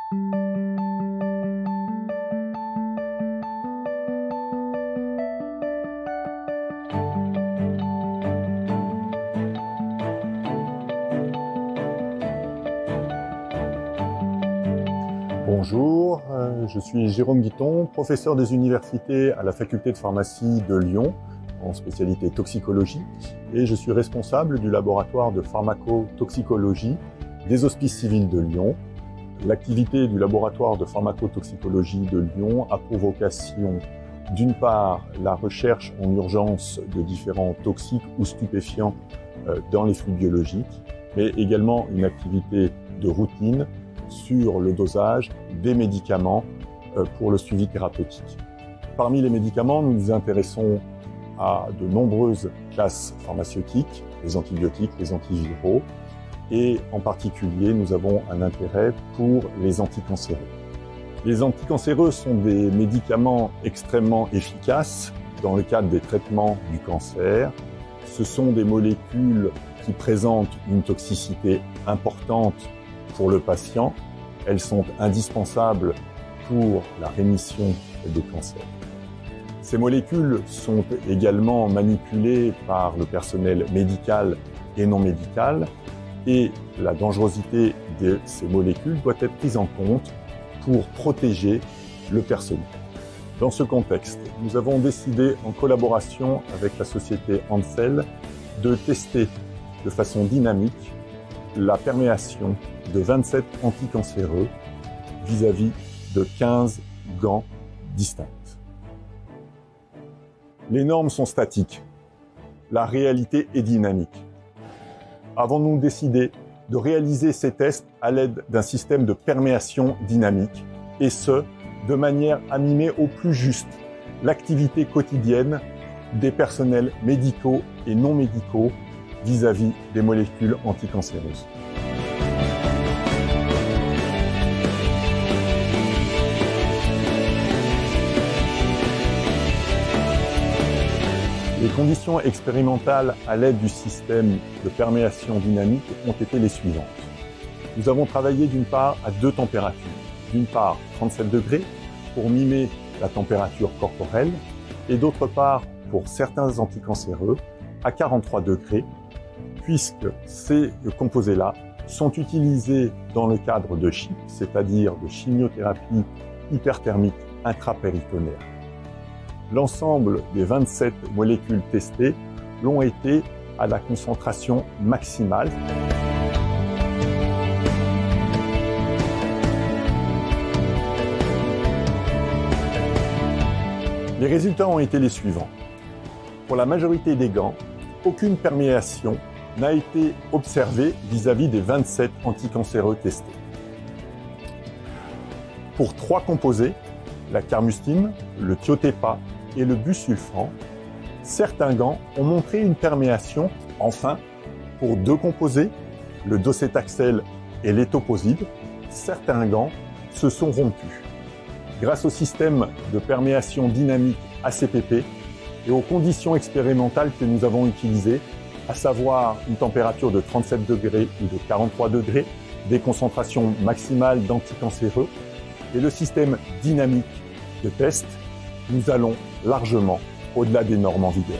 Bonjour, je suis Jérôme Guiton, professeur des universités à la faculté de pharmacie de Lyon, en spécialité toxicologie, et je suis responsable du laboratoire de pharmacotoxicologie des Hospices civils de Lyon. L'activité du laboratoire de pharmacotoxicologie de Lyon a pour vocation, d'une part, la recherche en urgence de différents toxiques ou stupéfiants dans les flux biologiques, mais également une activité de routine sur le dosage des médicaments pour le suivi thérapeutique. Parmi les médicaments, nous nous intéressons à de nombreuses classes pharmaceutiques, les antibiotiques, les antiviraux, et en particulier, nous avons un intérêt pour les anticancéreux. Les anticancéreux sont des médicaments extrêmement efficaces dans le cadre des traitements du cancer. Ce sont des molécules qui présentent une toxicité importante pour le patient. Elles sont indispensables pour la rémission des cancers. Ces molécules sont également manipulées par le personnel médical et non médical, et la dangerosité de ces molécules doit être prise en compte pour protéger le personnel. Dans ce contexte, nous avons décidé, en collaboration avec la société Ansell, de tester de façon dynamique la perméation de 27 anticancéreux vis-à-vis de 15 gants distincts. Les normes sont statiques, la réalité est dynamique. Avons-nous décidé de réaliser ces tests à l'aide d'un système de perméation dynamique, et ce, de manière à mimer au plus juste l'activité quotidienne des personnels médicaux et non médicaux vis-à-vis des molécules anticancéreuses. Les conditions expérimentales à l'aide du système de perméation dynamique ont été les suivantes. Nous avons travaillé d'une part à deux températures. D'une part 37 degrés pour mimer la température corporelle, et d'autre part pour certains anticancéreux à 43 degrés, puisque ces composés-là sont utilisés dans le cadre de CHIP, c'est-à-dire de chimiothérapie hyperthermique intrapéritonéale. L'ensemble des 27 molécules testées l'ont été à la concentration maximale. Les résultats ont été les suivants. Pour la majorité des gants, aucune perméation n'a été observée vis-à-vis des 27 anticancéreux testés. Pour 3 composés, la carmustine, le thiotépa et le busulfan, certains gants ont montré une perméation. Enfin, pour 2 composés, le docétaxel et l'étoposide, certains gants se sont rompus. Grâce au système de perméation dynamique ACPP et aux conditions expérimentales que nous avons utilisées, à savoir une température de 37 degrés ou de 43 degrés, des concentrations maximales d'anticancéreux et le système dynamique de test, nous allons largement au-delà des normes en vigueur.